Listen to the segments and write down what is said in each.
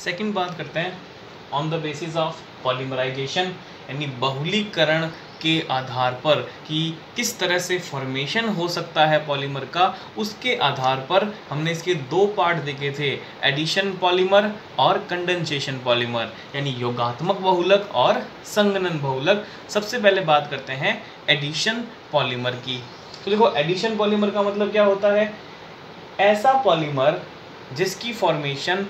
Second बात करते हैं on the basis of polymerization, यानी बहुलीकरण के आधार पर कि किस तरह से फॉर्मेशन हो सकता है पॉलीमर का, उसके आधार पर हमने इसके दो पार्ट देखे थे, एडिशन पॉलीमर और कंडेंसेशन पॉलीमर, यानी योगात्मक बहुलक और संघनन बहुलक। सबसे पहले बात करते हैं एडिशन पॉलीमर की। तो देखो, एडिशन पॉलीमर का मतलब क्या होता है? ऐसा पॉलीमर जिसकी फॉर्मेशन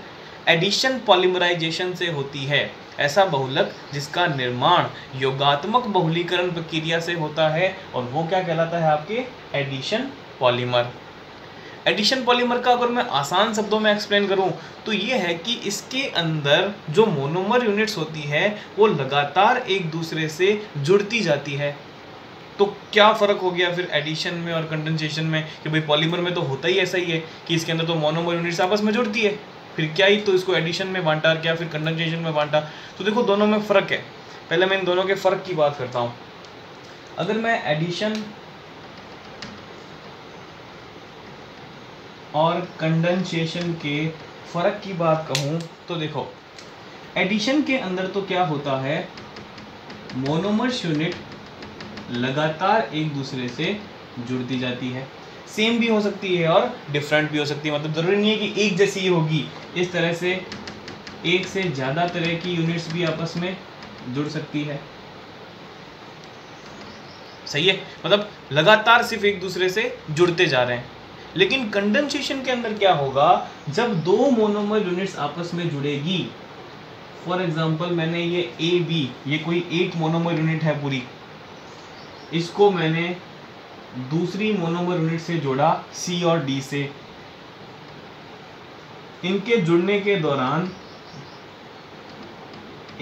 एडिशन पॉलीमराइजेशन से होती है, ऐसा बहुलक जिसका निर्माण योगात्मक बहुलीकरण प्रक्रिया से होता है, और वो क्या कहलाता है? आपके एडिशन पॉलीमर। एडिशन पॉलीमर का अगर मैं आसान शब्दों में एक्सप्लेन करूं तो ये है कि इसके अंदर जो मोनोमर यूनिट्स होती है वो लगातार एक दूसरे से जुड़ती जाती है। तो क्या फ़र्क हो गया फिर एडिशन में और कंडेंसेशन में? कि भाई पॉलीमर में तो होता ही ऐसा ही है कि इसके अंदर तो मोनोमर यूनिट्स आपस में जुड़ती है, फिर क्या ही तो इसको एडिशन में बांटा, क्या फिर कंडेंसेशन में बांटा? तो देखो, दोनों में फ़र्क है। पहले मैं इन दोनों के फ़र्क की बात करता हूँ। अगर मैं एडिशन और कंडेंसेशन के फ़र्क की बात कहूँ तो देखो, एडिशन के अंदर तो क्या होता है, मोनोमर्स यूनिट लगातार एक दूसरे से जुड़ती जाती है। सेम भी हो सकती है और डिफरेंट भी हो सकती है, मतलब ज़रूरी नहीं है कि एक जैसी ही होगी। इस तरह से एक से ज़्यादा तरह की यूनिट्स भी आपस में जुड़ सकती है। सही है, मतलब लगातार सिर्फ एक दूसरे से जुड़ते जा रहे हैं। लेकिन कंडेंसेशन के अंदर क्या होगा, जब दो मोनोमर यूनिट्स आपस में जुड़ेगी, फॉर एग्जांपल मैंने ये ए बी, ये कोई एक मोनोमर यूनिट है पूरी, इसको मैंने दूसरी मोनोमर यूनिट से जोड़ा सी और डी से। इनके जुड़ने के दौरान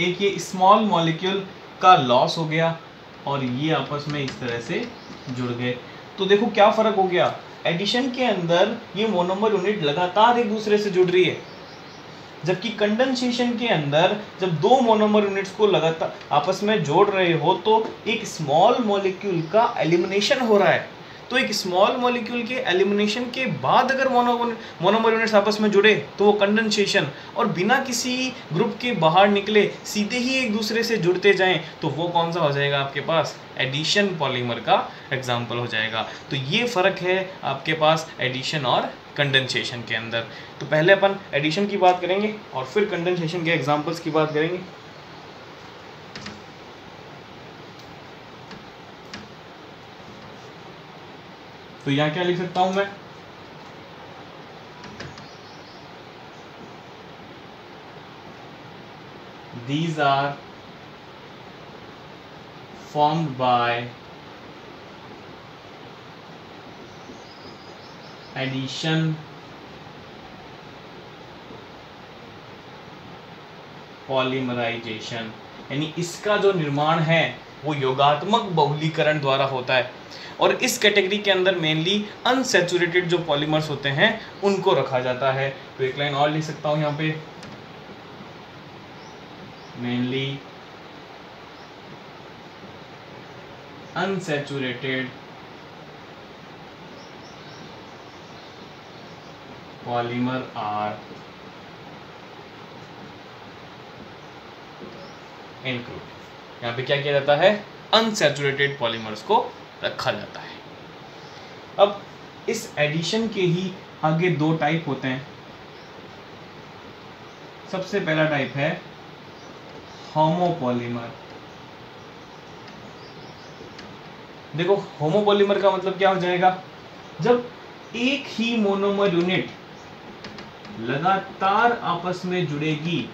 एक ये स्मॉल मॉलिक्यूल का लॉस हो गया और ये आपस में इस तरह से जुड़ गए। तो देखो क्या फर्क हो गया, एडिशन के अंदर ये मोनोमर यूनिट लगातार एक दूसरे से जुड़ रही है, जबकि कंडेंसेशन के अंदर जब दो मोनोमर यूनिट्स को लगातार आपस में जोड़ रहे हो तो एक स्मॉल मॉलिक्यूल का एलिमिनेशन हो रहा है। तो एक स्मॉल मॉलिक्यूल के एलिमिनेशन के बाद अगर मोनोमर यूनिट्स आपस में जुड़े तो वो कंडेंसेशन, और बिना किसी ग्रुप के बाहर निकले सीधे ही एक दूसरे से जुड़ते जाएं तो वो कौन सा हो जाएगा आपके पास? एडिशन पॉलीमर का एग्जाम्पल हो जाएगा। तो ये फ़र्क है आपके पास एडिशन और कंडेंसेशन के अंदर। तो पहले अपन एडिशन की बात करेंगे और फिर कंडेंसेशन के एग्जांपल्स की बात करेंगे। तो यहाँ क्या लिख सकता हूं मैं? These are formed by addition polymerization, यानी इसका जो निर्माण है वो योगात्मक बहुलीकरण द्वारा होता है। और इस कैटेगरी के अंदर मेनली अनसैचुरेटेड जो पॉलीमर्स होते हैं उनको रखा जाता है। तो एक लाइन और लिख सकता हूं यहाँ पे, mainly unsaturated polymer are include. यहाँ पे क्या किया जाता है? अनसैचुरेटेड पॉलीमर्स को रखा जाता है। अब इस एडिशन के ही आगे दो टाइप होते हैं। सबसे पहला टाइप है होमोपॉलीमर। देखो, होमोपॉलीमर का मतलब क्या हो जाएगा, जब एक ही मोनोमर यूनिट लगातार आपस में जुड़ेगी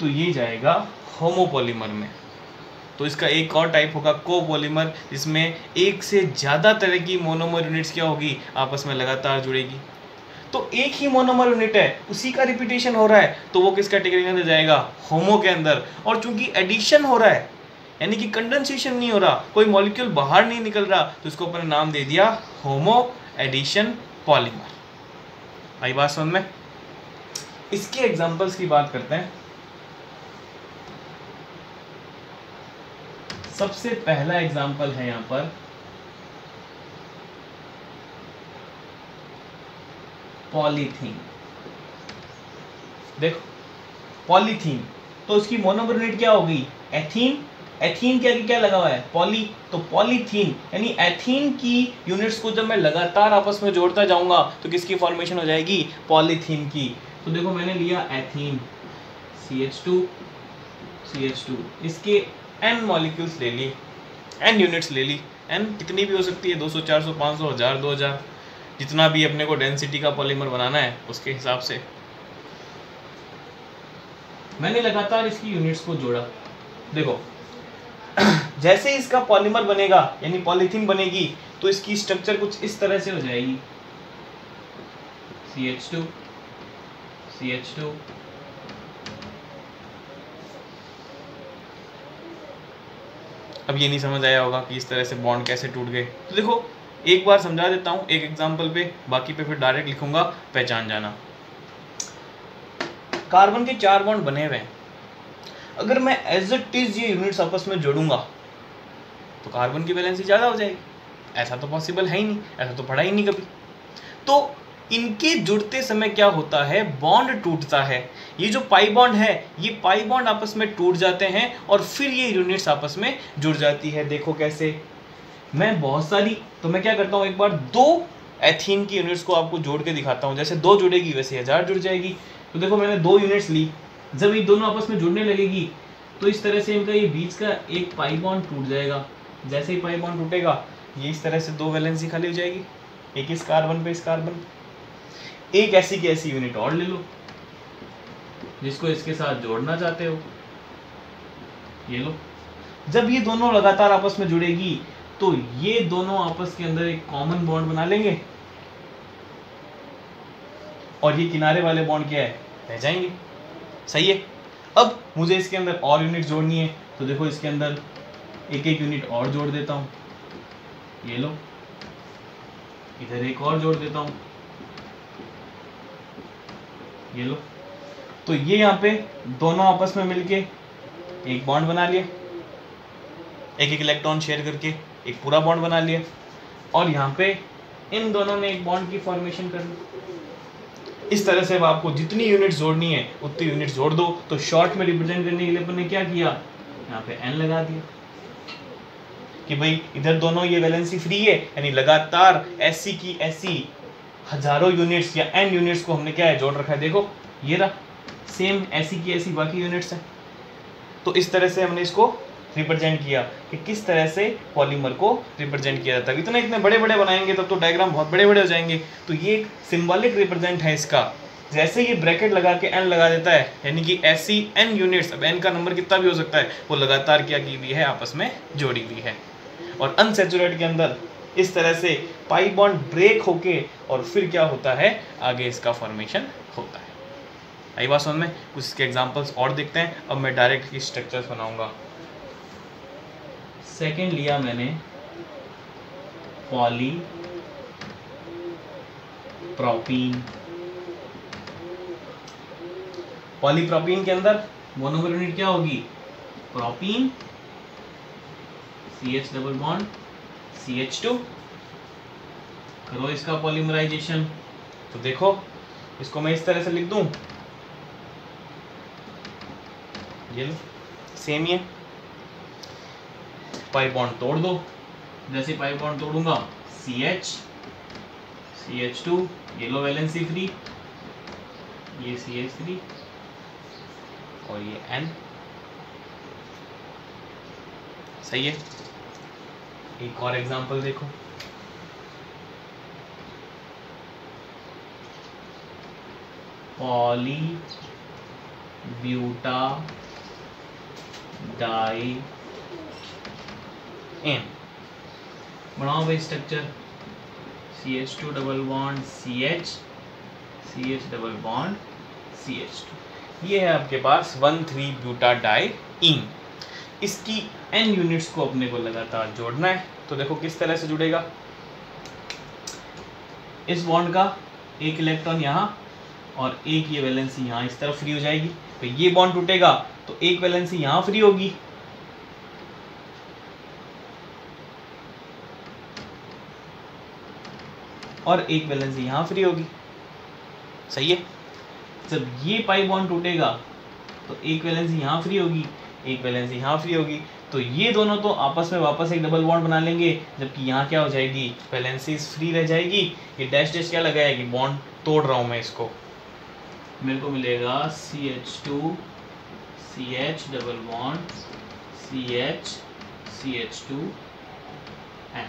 तो ये जाएगा होमोपॉलीमर में। तो इसका एक और टाइप होगा कोपॉलीमर, जिसमें एक से ज़्यादा तरह की मोनोमर यूनिट्स क्या होगी? आपस में लगातार जुड़ेगी। तो एक ही मोनोमर यूनिट है, उसी का रिपीटेशन हो रहा है, तो वो किस कैटेगरी के अंदर जाएगा? होमो के अंदर। और चूंकि एडिशन हो रहा है, यानी कि कंडेंसेशन नहीं हो रहा, कोई मॉलिक्यूल बाहर नहीं निकल रहा, तो इसको अपन नाम दे दिया होमो एडिशन पॉलीमर। आई बात समझ में? इसके एग्जांपल्स की बात करते हैं। सबसे पहला एग्जांपल है यहां पर पॉलीथीन। देखो पॉलीथीन, तो उसकी मोनोमर यूनिट क्या होगी, एथीन। एथीन के आगे क्या लगा हुआ है, पॉली, तो पॉलीथीन यानी एथीन की यूनिट्स को जब मैं लगातार आपस में जोड़ता जाऊंगा तो किसकी फॉर्मेशन हो जाएगी, पॉलीथीन की। तो देखो मैंने लिया एथीन CH2 CH2, इसके n मॉलिक्यूल्स ले लिए, n यूनिट्स ले ली, n कितनी भी हो सकती है, 200 400 500 1000 2000, जितना भी अपने को डेंसिटी का पॉलीमर बनाना है उसके हिसाब से मैंने लगातार इसकी यूनिट्स को जोड़ा। देखो जैसे इसका पॉलीमर बनेगा यानी पॉलीथीन बनेगी तो इसकी स्ट्रक्चर कुछ इस तरह से हो जाएगी, CH2 CH2 अब ये नहीं समझ आया होगा कि इस तरह से बॉन्ड कैसे टूट गए, तो देखो एक बार समझा देता हूँ एक एग्जांपल पे, बाकी पे फिर डायरेक्ट लिखूंगा, पहचान जाना। कार्बन के 4 बॉन्ड बने हुए हैं, अगर मैं एज इट इज ये यूनिट्स आपस में जोड़ूंगा तो कार्बन की वैलेंसी ज़्यादा हो जाएगी, ऐसा तो पॉसिबल है ही नहीं, ऐसा तो पढ़ा ही नहीं कभी। तो इनके जुड़ते समय क्या होता है, बॉन्ड टूटता है, ये जो पाई बॉन्ड है ये पाई बॉन्ड आपस में टूट जाते हैं और फिर ये यूनिट्स आपस में जुड़ जाती है। देखो कैसे, मैं बहुत सारी, तो मैं क्या करता हूँ एक बार 2 एथीन की यूनिट्स को आपको जोड़ के दिखाता हूँ, जैसे 2 जुड़ेगी वैसे 1000 जुड़ जाएगी। तो देखो मैंने 2 यूनिट्स ली, जब ये दोनों आपस में जुड़ने लगेगी तो इस तरह से इनका ये बीच का एक पाई बॉन्ड टूट जाएगा, जैसे ही पाई बॉन्ड टूटेगा ये इस तरह से 2 वैलेंसी खाली हो जाएगी, एक इस कार्बन पे इस कार्बन पे। एक ऐसी की ऐसी यूनिट और ले लो जिसको इसके साथ जोड़ना चाहते हो, ये लो। जब ये दोनों लगातार आपस में जुड़ेगी तो ये दोनों आपस के अंदर एक कॉमन बॉन्ड बना लेंगे और ये किनारे वाले बॉन्ड क्या है, रह जाएंगे। सही है। अब मुझे इसके अंदर और यूनिट जोड़नी है, तो देखो इसके अंदर एक एक यूनिट और जोड़ देता हूँ, ये लो, इधर एक और जोड़ देता हूँ, ये लो। तो ये यहाँ पे दोनों आपस में मिलके एक बॉन्ड बना लिए, एक एक इलेक्ट्रॉन शेयर करके एक पूरा बॉन्ड बना लिया, और यहाँ पे इन दोनों ने एक बॉन्ड की फॉर्मेशन कर ली। इस तरह से अब आपको जितनी यूनिट जोड़नी है उतनी यूनिट जोड़ दो। तो शॉर्ट में रिप्रेजेंट करने के लिए अपन ने क्या किया, यहाँ पे n लगा दिया कि भाई इधर दोनों ये वैलेंसी फ्री है, यानी लगातार ऐसी की ऐसी हजारों यूनिट्स या n यूनिट्स को हमने क्या है, जोड़ रखा है। देखो ये रहा, सेम ऐसी की ऐसी बाकी यूनिट्स हैं। तो इस तरह से हमने इसको रिप्रेजेंट किया कि किस तरह से पॉलीमर को रिप्रेजेंट किया जाता है। इतने इतने बड़े बड़े बनाएंगे तब तो डायग्राम बहुत बड़े बड़े हो जाएंगे। तो ये एक सिंबॉलिक रिप्रेजेंट है इसका। जैसे ये ब्रैकेट लगा के n लगा देता है, यानी कि ऐसी n यूनिट्स, अब n का नंबर कितना भी हो सकता है, वो लगातार क्या की हुई है, आपस में जोड़ी हुई है। और अनसैचुरेटेड के अंदर इस तरह से पाई बॉन्ड ब्रेक होके और फिर क्या होता है, आगे इसका फॉर्मेशन होता है। आई बात समझ में? कुछ इसके एग्जांपल्स और देखते हैं। अब मैं डायरेक्ट की स्ट्रक्चर्स बनाऊंगा। सेकेंड लिया मैंने पॉलीप्रोपीन। पॉलीप्रोपीन के अंदर मोनोमर यूनिट क्या होगी, propene, CH double bond CH2। करो इसका पॉलीमराइजेशन। तो देखो इसको मैं इस तरह से लिख दूं, ये लो सेम ही है। पाई बॉन्ड तोड़ दो, जैसे पाई बॉन्ड तोड़ूंगा CH CH2, ये लो वैलेंसी फ्री, ये CH3 और ये N। सही है। एक और एग्जांपल देखो, पॉलीब्यूटाडाइन। बनाओ भाई structure, CH2 double bond CH, CH double bond CH2। ये है आपके पास 1,3-ब्यूटाडाइन। इसकी n यूनिट्स को अपने को लगातार जोड़ना है। तो देखो किस तरह से जुड़ेगा, इस बॉन्ड का एक इलेक्ट्रॉन यहाँ और एक ये वैलेंसी यहाँ इस तरफ फ्री हो जाएगी। तो ये बॉन्ड टूटेगा तो एक वैलेंसी यहाँ फ्री होगी और एक वैलेंसी यहाँ फ्री होगी। सही है। जब ये पाई बॉन्ड टूटेगा तो एक वैलेंसी यहाँ फ्री होगी, एक वैलेंसी यहाँ फ्री होगी, तो ये दोनों तो आपस में वापस एक डबल बॉन्ड बना लेंगे, जबकि यहाँ क्या हो जाएगी, वैलेंसीज फ्री रह जाएगी। ये डैश डैश क्या लगाया कि बॉन्ड तोड़ रहा हूँ मैं इसको, मेरे को मिलेगा CH2 CH double bond CH CH2 N।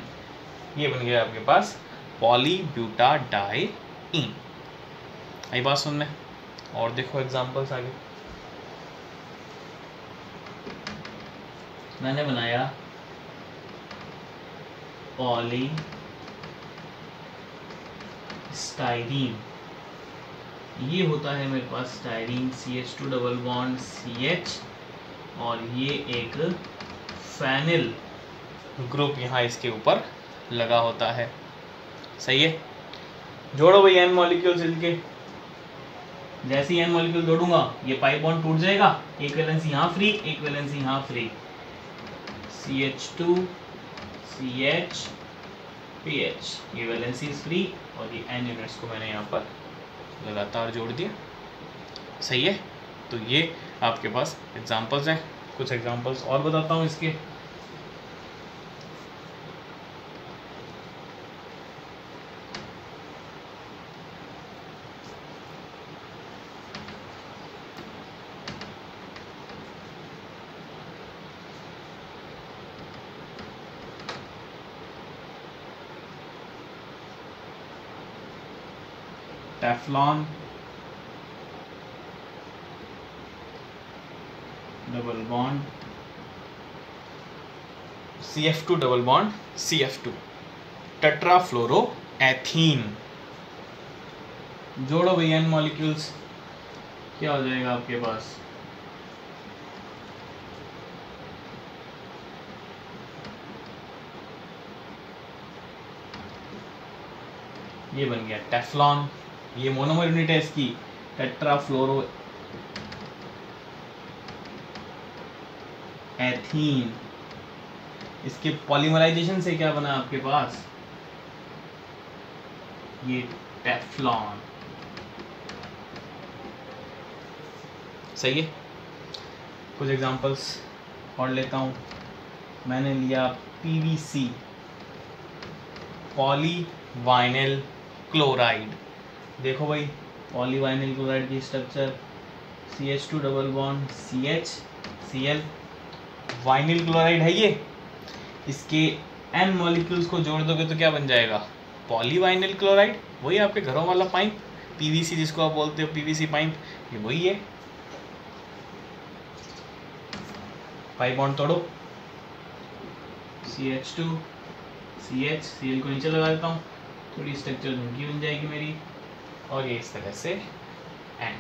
ये बन गया आपके पास पॉलीब्यूटाडाइईन। आई बात सुनने, और देखो एग्जांपल्स आगे। मैंने बनाया पॉलीस्टाइरीन, ये होता है मेरे पास styrene CH2 double bond CH, और ये एक फेनिल ग्रुप यहाँ इसके ऊपर लगा होता है। सही है, जोड़ो भाई n मॉलिक्यूल्स इनके। जैसे ही n मॉलिक्यूल जोड़ूंगा ये पाई बॉन्ड टूट जाएगा, एक वैलेंसी यहाँ फ्री, एक वैलेंसी यहाँ फ्री, CH2 CH PH, ये वैलेंसी फ्री, और ये n यूनिट्स को मैंने यहाँ पर लगातार जोड़ दिया। सही है, तो ये आपके पास एग्जांपल्स हैं। कुछ एग्जांपल्स और बताता हूँ इसके। Teflon double bond CF2 double bond CF2, टेट्राफ्लोरोएथीन। जोड़ो भाई n मॉलिक्यूल्स, क्या हो जाएगा आपके पास, ये बन गया टेफ्लॉन। ये मोनोमर यूनिट है इसकी, टेट्राफ्लोरोएथीन। इसके पॉलीमराइजेशन से क्या बना आपके पास, ये टेफ्लॉन। सही है, कुछ एग्जांपल्स और लेता हूँ। मैंने लिया PVC, पॉलीवाइनिल क्लोराइड। देखो भाई पॉलीवाइनिल क्लोराइड की structure CH2 double bond CH Cl, vinyl chloride है ये। इसके n मॉलिक्यूल्स को जोड़ दोगे तो क्या बन जाएगा, पॉलीवाइनिल क्लोराइड। वही आपके घरों वाला पाइप PVC जिसको आप बोलते हो PVC पाइप, ये वही है। पाइप बॉन्ड तोड़ो, CH2 CH, Cl को नीचे लगा देता हूँ, थोड़ी स्ट्रक्चर झुमकी बन जाएगी मेरी, और ये इस तरह से N।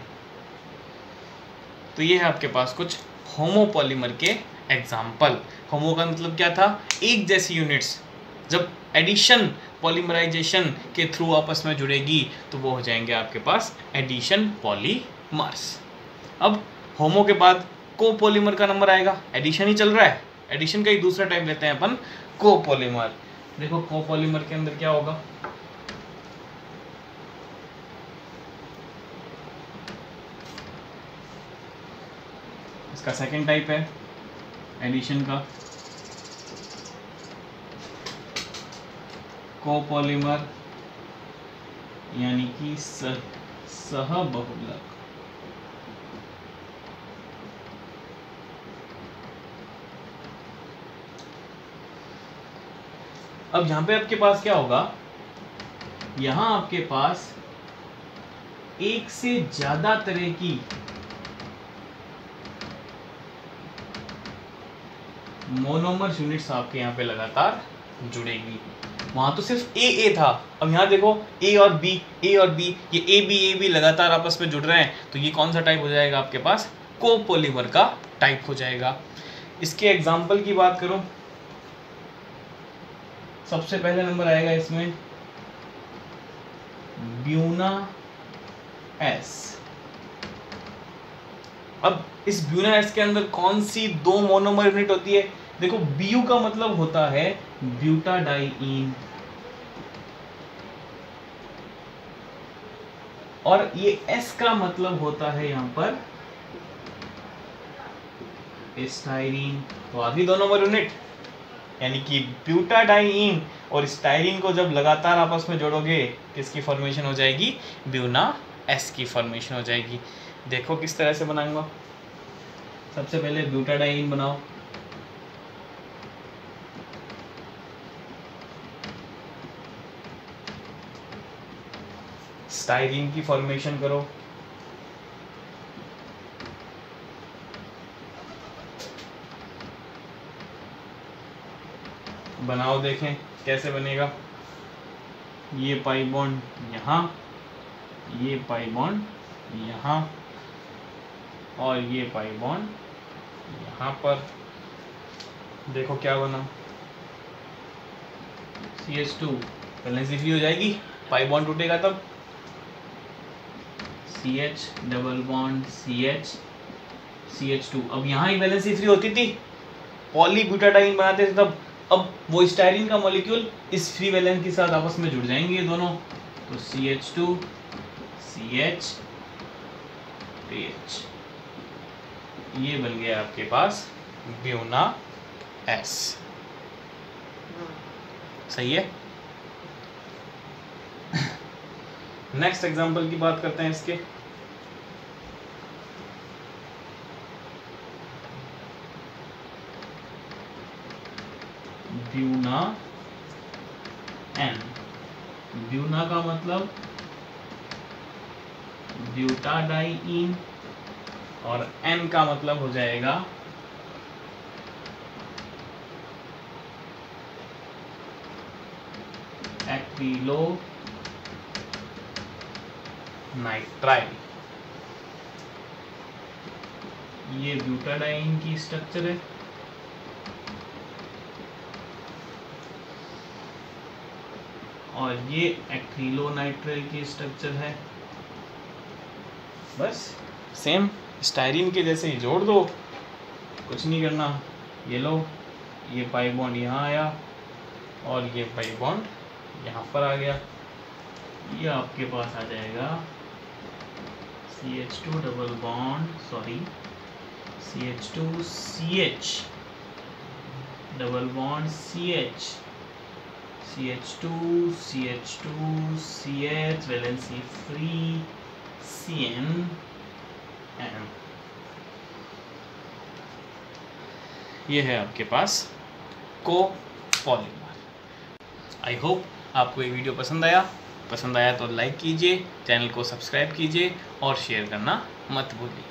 तो ये है आपके पास कुछ होमोपॉलीमर के एग्जाम्पल। होमो का मतलब क्या था, एक जैसी यूनिट्स जब एडिशन पॉलीमराइजेशन के थ्रू आपस में जुड़ेगी तो वो हो जाएंगे आपके पास एडिशन पॉलीमर्स। अब होमो के बाद कोपॉलीमर का नंबर आएगा, एडिशन ही चल रहा है, एडिशन का ही दूसरा टाइप लेते हैं अपन, कोपॉलीमर। देखो कोपॉलीमर के अंदर क्या होगा, इसका सेकंड टाइप है एडिशन का, कोपॉलीमर यानी कि सहबहुलक। अब यहां पे आपके पास क्या होगा, यहां आपके पास एक से ज्यादा तरह की मोनोमर यूनिट्स आपके यहाँ पे लगातार जुड़ेगी। वहां तो सिर्फ ए था, अब यहाँ देखो ए और बी ये ए बी लगातार आपस में जुड़ रहे हैं, तो ये कौन सा टाइप हो जाएगा आपके पास, कोपॉलीमर का टाइप हो जाएगा। इसके एग्जाम्पल की बात करूं, सबसे पहले नंबर आएगा इसमें ब्यूना एस। अब इस ब्यूना एस के अंदर कौन सी दो मोनोमर यूनिट होती है, देखो बीयू का मतलब होता है ब्यूटाडाइईन, और ये S का मतलब होता है यहाँ पर स्टाइरीन। तो आ गई 2 नंबर यूनिट, यानी कि ब्यूटाडाइईन और स्टाइरीन को जब लगातार आपस में जोड़ोगे किसकी फॉर्मेशन हो जाएगी, ब्यूना S की फॉर्मेशन हो जाएगी। देखो किस तरह से बनाऊंगा। सबसे पहले ब्यूटाडाइईन बनाओ, स्टाइरीन की फॉर्मेशन करो, बनाओ देखें कैसे बनेगा। ये पाई बॉन्ड यहाँ, ये पाई बॉन्ड यहाँ और ये पाई बॉन्ड यहाँ पर। देखो क्या बना, CH2 वैलेंसी फ्री हो जाएगी, पाई बॉन्ड टूटेगा तब CH double bond CH CH2। अब यहाँ ही वैलेंसी फ्री होती थी, पॉलीब्यूटाडाइन बनाते थे तब। अब वो स्टाइरीन का मॉलिक्यूल इस फ्री वैलेंस के साथ आपस में जुड़ जाएंगे ये दोनों, तो CH2 CH PH, ये बन गया आपके पास ब्यूना S। सही है। नेक्स्ट एग्जांपल की बात करते हैं इसके। ब्यूना N, ब्यूना का मतलब ब्यूटाडाइईन और N का मतलब हो जाएगा एक्रिलो नाइट्राइल। ये ब्यूटाडाइईन की स्ट्रक्चर है और ये एक्रिलोनाइट्राइल की स्ट्रक्चर है। बस सेम स्टाइरीन के जैसे ही जोड़ दो, कुछ नहीं करना। ये लो, ये पाई बॉन्ड यहाँ आया और ये पाई बॉन्ड यहाँ पर आ गया। ये आपके पास आ जाएगा CH2 double bond CH2 CH double bond CH CH2 CH2 CH valency free CN N। ये है आपके पास कोपॉलीमर। आई होप आपको ये वीडियो पसंद आया तो लाइक कीजिए, चैनल को सब्सक्राइब कीजिए और शेयर करना मत भूलिए।